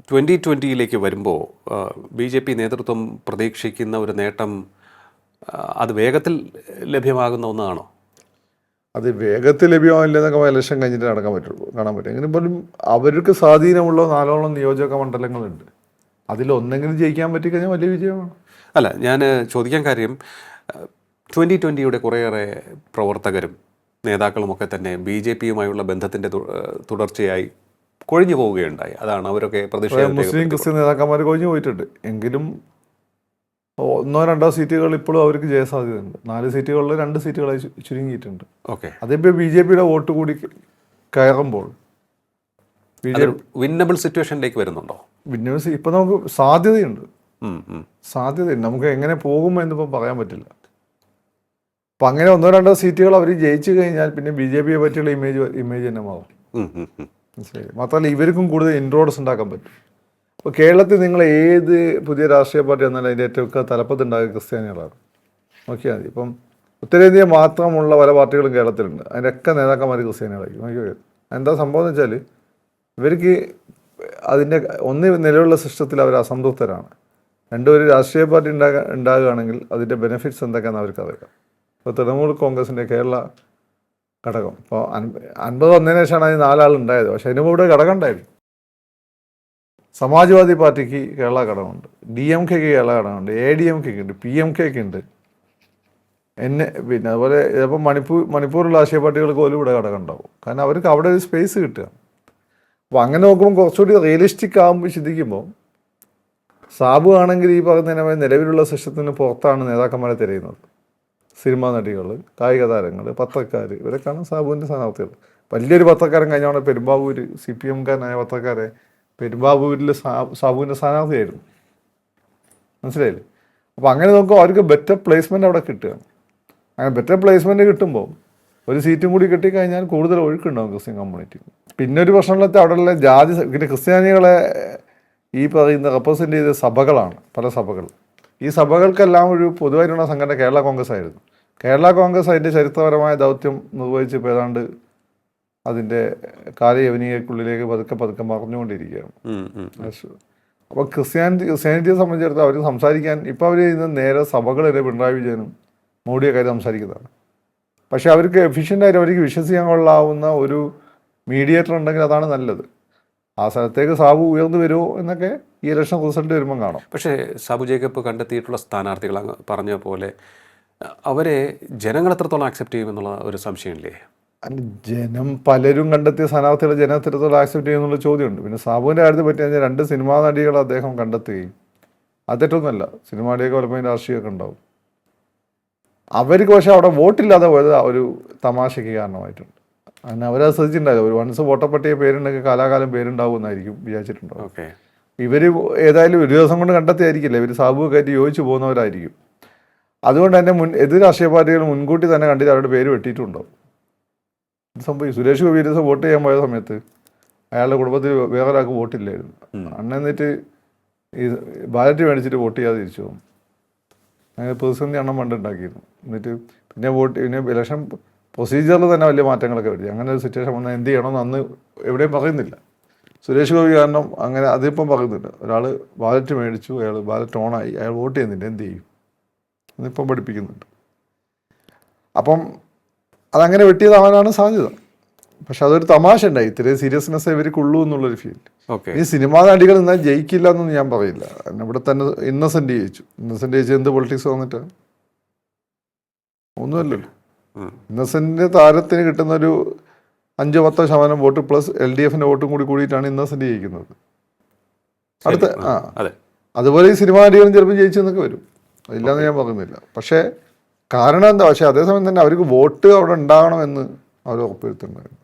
2020 വരുമ്പോൾ B J P നേതൃത്വം പ്രതീക്ഷിക്കുന്ന ഒരു നേട്ടം അത് വേഗത്തിൽ ലഭ്യമാകുന്ന ഒന്നാണോ? അത് വേഗത്തിൽ ലഭ്യമാവില്ലെന്നൊക്കെ ഇലക്ഷൻ കഴിഞ്ഞിട്ട് കാണാൻ പറ്റും. എങ്ങനെ പോലും അവർക്ക് സ്വാധീനമുള്ള 4 നിയോജക മണ്ഡലങ്ങളുണ്ട്. അതിലൊന്നെങ്കിലും ജയിക്കാൻ പറ്റിക്കഴിഞ്ഞാൽ വലിയ വിജയമാണ്. അല്ല, ഞാൻ ചോദിക്കാൻ കാര്യം 2020 കുറേയേറെ പ്രവർത്തകരും നേതാക്കളുമൊക്കെ തന്നെ ബി ജെ പിയുമായുള്ള ബന്ധത്തിൻ്റെ തുടർച്ചയായി കൊഴിഞ്ഞു പോവുകയുണ്ടായി. അതാണ് അവരൊക്കെ മുസ്ലിം ക്രിസ്ത്യൻ നേതാക്കന്മാർ കൊഴിഞ്ഞു പോയിട്ടുണ്ട്. എങ്കിലും 1-2 സീറ്റുകൾ ഇപ്പോഴും അവർക്ക് ജയസാധ്യതയുണ്ട്. 4 സീറ്റുകളിൽ 2 സീറ്റുകളായി ചുരുങ്ങിയിട്ടുണ്ട്. ഓക്കെ, അതിപ്പോൾ ബി ജെ പിയുടെ വോട്ട് കൂടി കയറുമ്പോൾ വിന്നബിൾ സിറ്റുവേഷനിലേക്ക് വരുന്നുണ്ടോ? വിന്നേഴ്സ് ഇപ്പം നമുക്ക് സാധ്യതയുണ്ട്. നമുക്ക് എങ്ങനെ പോകും എന്നിപ്പോൾ പറയാൻ പറ്റില്ല. അപ്പം അങ്ങനെ 1-2 സീറ്റുകൾ അവർ ജയിച്ചു കഴിഞ്ഞാൽ പിന്നെ ബി ജെ പിയെ പറ്റിയുള്ള ഇമേജ് തന്നെ മാറും. മനസ്സിലായി? മാത്രമല്ല ഇവർക്കും കൂടുതൽ ഇൻട്രോഡ്സ് ഉണ്ടാക്കാൻ പറ്റും. ഇപ്പോൾ കേരളത്തിൽ നിങ്ങൾ ഏത് പുതിയ രാഷ്ട്രീയ പാർട്ടി വന്നാലും അതിൻ്റെ ഏറ്റവും തലപ്പത്തുണ്ടാകുക ക്രിസ്ത്യാനികളാണ്. നോക്കിയാൽ മതി. ഇപ്പം ഉത്തരേന്ത്യ മാത്രമുള്ള പല പാർട്ടികളും കേരളത്തിലുണ്ട്. അതിൻ്റെയൊക്കെ നേതാക്കന്മാർ ക്രിസ്ത്യാനികളായിരിക്കും. നോക്കിയാൽ എന്താ സംഭവം എന്ന് വെച്ചാൽ ഇവർക്ക് അതിൻ്റെ നിലവിലുള്ള സിസ്റ്റത്തിൽ അവർ അസംതൃപ്തരാണ്. ഒരു രാഷ്ട്രീയ പാർട്ടി ഉണ്ടാകുകയാണെങ്കിൽ അതിൻ്റെ ബെനിഫിറ്റ്സ് എന്തൊക്കെയാണെന്ന് അവർക്കറിയാം. ഇപ്പോൾ തൃണമൂൽ കോൺഗ്രസിൻ്റെ കേരള ഘടകം ഇപ്പോൾ 50 വന്നതിന് ശേഷമാണ് അതിന് 4 ആളുണ്ടായത്. പക്ഷേ അതിന് മുമ്പ് ഘടകം ഉണ്ടായിരുന്നു. സമാജ്വാദി പാർട്ടിക്ക് കേരള ഘടകമുണ്ട്, DMKക്ക് കേരള ഘടകമുണ്ട്, ADMKക്ക് ഉണ്ട്, PMKക്ക് ഉണ്ട്. പിന്നെ അതുപോലെ ചിലപ്പോൾ മണിപ്പൂരിലുള്ള രാഷ്ട്രീയ പാർട്ടികൾക്ക് പോലും ഇവിടെ ഘടകം ഉണ്ടാവും. കാരണം അവർക്ക് അവിടെ ഒരു സ്പേസ് കിട്ടുക. അപ്പോൾ അങ്ങനെ നോക്കുമ്പോൾ കുറച്ചുകൂടി റിയലിസ്റ്റിക് ആകുമ്പോൾ ചിന്തിക്കുമ്പോൾ സാബു ആണെങ്കിൽ ഈ പറയുന്ന നിലവിലുള്ള സിസ്റ്റത്തിന് പുറത്താണ് നേതാക്കന്മാരെ തിരയുന്നത്. സിനിമാ നടികൾ, കായിക താരങ്ങൾ, പത്രക്കാർ, ഇവരൊക്കെയാണ് സാബുവിൻ്റെ സ്ഥാനാർത്ഥികൾ. വലിയൊരു പത്രക്കാരൻ കഴിഞ്ഞാൽ പെരുമ്പാവൂർ CPMകാരനായ പത്രക്കാരെ പെരുമ്പാവൂരിൽ സാബുവിൻ്റെ സ്ഥാനാർത്ഥിയായിരുന്നു. മനസ്സിലായില്ലേ? അപ്പോൾ അങ്ങനെ നോക്കുമ്പോൾ അവർക്ക് ബെറ്റർ പ്ലേസ്മെൻറ്റ് അവിടെ കിട്ടുകയാണ്. അങ്ങനെ ബെറ്റർ പ്ലേസ്മെൻറ്റ് കിട്ടുമ്പോൾ ഒരു സീറ്റും കൂടി കിട്ടിക്കഴിഞ്ഞാൽ കൂടുതൽ ഒഴുക്കുണ്ടാവും ക്രിസ്ത്യൻ കമ്മ്യൂണിറ്റി. പിന്നെ ഒരു പ്രശ്നമുള്ളത് അവിടെയുള്ള ജാതി പിന്നെ ക്രിസ്ത്യാനികളെ ഈ പറയുന്ന റെപ്രസെൻ്റ് ചെയ്ത സഭകളാണ്, പല സഭകൾ. ഈ സഭകൾക്കെല്ലാം ഒരു പൊതുവായിട്ടുള്ള സംഘടന കേരള കോൺഗ്രസ് ആയിരുന്നു. കേരള കോൺഗ്രസ് അതിൻ്റെ ചരിത്രപരമായ ദൗത്യം നിർവഹിച്ച് ഇപ്പോൾ ഏതാണ്ട് അതിൻ്റെ കാലയവനികൾക്കുള്ളിലേക്ക് പതുക്കെ മറഞ്ഞുകൊണ്ടിരിക്കുകയാണ്. അപ്പോൾ ക്രിസ്ത്യാനിറ്റിയെ സംബന്ധിച്ചിടത്തോളം അവർ സംസാരിക്കാൻ ഇപ്പോൾ അവർ ഇന്ന് നേരെ സഭകളിലെ പിണറായി വിജയനും മോഡിയൊക്കെ സംസാരിക്കുന്നതാണ്. പക്ഷേ അവർക്ക് എഫിഷ്യൻ്റായിട്ട് അവർക്ക് വിശ്വസിക്കാൻ കൊള്ളാവുന്ന ഒരു മീഡിയേറ്റർ ഉണ്ടെങ്കിൽ അതാണ് നല്ലത്. ആ സ്ഥലത്തേക്ക് സാബു ഉയർന്നു വരുമോ എന്നൊക്കെ ഈ ഇലക്ഷൻ റിസൾട്ട് വരുമ്പം കാണാം. പക്ഷേ സാബു ജേക്കബ് കണ്ടെത്തിയിട്ടുള്ള സ്ഥാനാർത്ഥികൾ പറഞ്ഞ പോലെ അവരെ ജനങ്ങൾ എത്രത്തോളം ആക്സെപ്റ്റ് ചെയ്യുമെന്നുള്ള ഒരു സംശയമില്ലേ? ജനം പലരും കണ്ടെത്തിയ സ്ഥാനാർത്ഥികളെ ജനം എത്രത്തോളം ആക്സെപ്റ്റ് ചെയ്യുമെന്നുള്ള ചോദ്യമുണ്ട്. പിന്നെ സാബുവിൻ്റെ കാര്യത്തിൽ പറ്റി കഴിഞ്ഞാൽ 2 സിനിമാ നടികളെ അദ്ദേഹം കണ്ടെത്തുകയും അതെറ്റൊന്നുമല്ല, സിനിമാ നടിയൊക്കെ പലപ്പോഴും രാഷ്ട്രീയമൊക്കെ ഉണ്ടാവും. അവർക്ക് പക്ഷേ അവിടെ വോട്ടില്ലാതെ പോയത് ഒരു തമാശയ്ക്ക് കാരണമായിട്ടുണ്ട്. അങ്ങനെ അവരത് ശ്രദ്ധിച്ചിട്ടുണ്ടായില്ല. ഒരു വൺസ് വോട്ടപ്പട്ടിക പേരുണ്ടെങ്കിൽ കാലാകാലം പേരുണ്ടാവുമെന്നായിരിക്കും വിചാരിച്ചിട്ടുണ്ടാവും. ഓക്കെ, ഇവർ ഏതായാലും ഒരു ദിവസം കൊണ്ട് കണ്ടെത്തിയായിരിക്കില്ല. ഇവർ സാബു കയറ്റി യോജിച്ച് പോകുന്നവരായിരിക്കും. അതുകൊണ്ട് തന്നെ എതിർ രാഷ്ട്രീയ പാർട്ടികൾ മുൻകൂട്ടി തന്നെ കണ്ടിട്ട് അവരുടെ പേര് വെട്ടിയിട്ടുണ്ടാവും. ഇത് സംഭവിച്ചു. സുരേഷ് ഗോപി ഒരു ദിവസം വോട്ട് ചെയ്യാൻ പോയ സമയത്ത് അയാളുടെ കുടുംബത്തിൽ വേറൊരാൾക്ക് വോട്ടില്ലായിരുന്നു. എന്നിട്ട് ഈ ബാലറ്റ് മേടിച്ചിട്ട് വോട്ട് ചെയ്യാതെ തിരിച്ചു പോകും. അങ്ങനെ പേഴ്സണലി എണ്ണം ഉണ്ടാക്കിയിരുന്നു. എന്നിട്ട് പിന്നെ ഇലക്ഷൻ പ്രൊസീജിയറിൽ തന്നെ വലിയ മാറ്റങ്ങളൊക്കെ വരുത്തി. അങ്ങനെ ഒരു സിറ്റുവേഷൻ വന്നാൽ എന്ത് ചെയ്യണമെന്ന് അന്ന് എവിടെയും പറയുന്നില്ല. സുരേഷ് ഗോപി കാരണം അങ്ങനെ അതിപ്പം പറയുന്നില്ല. ഒരാൾ ബാലറ്റ് മേടിച്ചു, അയാൾ ബാലറ്റ് ഓണായി, അയാൾ വോട്ട് ചെയ്യുന്നില്ല, എന്ത് ചെയ്യും എന്നിപ്പം പഠിപ്പിക്കുന്നുണ്ട്. അപ്പം അതങ്ങനെ വെട്ടിയതാവാനാണ് സാധ്യത. പക്ഷെ അതൊരു തമാശ ഉണ്ടായി. ഇത്രയും സീരിയസ്നെസ് ഇവർക്കുള്ളൂ എന്നുള്ളൊരു ഫീൽ. ഈ സിനിമാ നടികൾ എന്നാൽ ജയിക്കില്ല എന്നൊന്നും ഞാൻ പറയില്ല. ഇവിടെ തന്നെ ഇന്നസെൻ്റ് ജയിച്ചു എന്ത് പൊളിറ്റിക്സ് വന്നിട്ട് ഒന്നുമല്ലല്ലോ. ഇന്നസെൻ്റ് താരത്തിന് കിട്ടുന്ന ഒരു 5-10% വോട്ട് പ്ലസ് LDFൻ്റെ വോട്ടും കൂടിയിട്ടാണ് ഇന്നസെൻ്റ് ജയിക്കുന്നത്. അതുപോലെ ഈ സിനിമാ നടികളും ചിലപ്പോൾ ജയിച്ചെന്നൊക്കെ വരും. അതില്ലാന്ന് ഞാൻ പറയുന്നില്ല. പക്ഷേ കാരണം എന്താ? പക്ഷേ അതേസമയം തന്നെ അവർക്ക് വോട്ട് അവിടെ ഉണ്ടാകണമെന്ന് അവർ ഉറപ്പുവരുത്തുന്നുണ്ടായിരുന്നു.